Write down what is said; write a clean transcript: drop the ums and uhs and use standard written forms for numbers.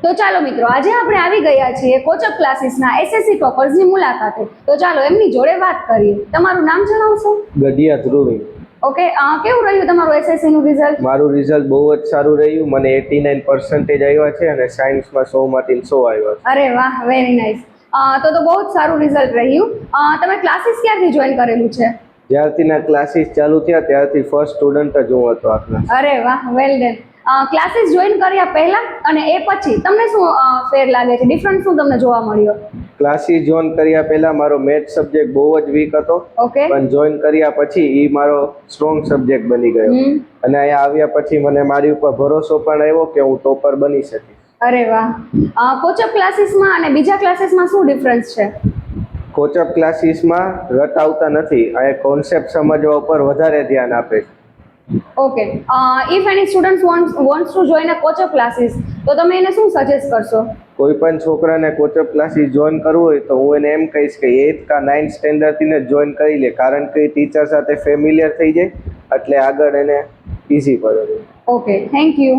તો ચાલો મિત્રો, આજે આપણે આવી ગયા છીએ કોચઅપ ક્લાસીસના એસએસસી ટોપર્સની મુલાકાતે. તો ચાલો એમની જોડે વાત કરીએ. તમારું નામ જણાવશો? ગઢિયા ધ્રુવી. ઓકે, કેવું રહ્યું તમારું એસએસસી નું રિઝલ્ટ? મારું રિઝલ્ટ બહુ જ સારું રહ્યું. મને 89% આવ્યા છે અને સાયન્સમાં 100માંથી 100 આવ્યા છે. અરે વાહ, વેરી નાઇસ. તો બહુ જ સારું રિઝલ્ટ રહ્યું. તમે ક્લાસીસ ક્યારથી જોઈન કરેલું છે? જ્યારથી ક્લાસીસ ચાલુ થયા ત્યારથી ફર્સ્ટ સ્ટુડન્ટ જ હું હતો આ ક્લાસ. અરે વાહ, વેલ ડન. ક્લાસીસ જોઈન કર્યા પહેલા અને એ પછી તમને શું ફેર લાગે છે? ડિફરન્સ શું તમને જોવા મળ્યો? ક્લાસીસ જોઈન કર્યા પહેલા મારો મેથ્સ સબ્જેક્ટ બહુ જ વીક હતો, ઓકે. પણ જોઈન કર્યા પછી એ મારો સ્ટ્રોંગ સબ્જેક્ટ બની ગયો અને અહીંયા આવ્યા પછી મને મારી ઉપર ભરોસો પણ આવ્યો કે હું ટોપર બની શકીશ. અરે વાહ. કોચઅપ ક્લાસીસમાં અને બીજા ક્લાસીસમાં શું ડિફરન્સ છે? કોચઅપ ક્લાસીસમાં રટાવતા નથી, આ કોન્સેપ્ટ સમજવા ઉપર વધારે ધ્યાન આપે છે. Okay. If any student wants to join a coaching classes, તો તમે એને શું સજેસ્ટ કરશો? કોઈ પણ છોકરાને કોચઅપ ક્લાસીસ જોઈન કરવું હોય તો હું એને એમ કહીશ કે 8th કા 9th સ્ટેન્ડર્ડથી જ જોઈન કરી લે, કારણ કે ટીચર સાથે ફેમિલિયર થઈ જાય એટલે આગળ એને ઇઝી પડે. Okay, thank you.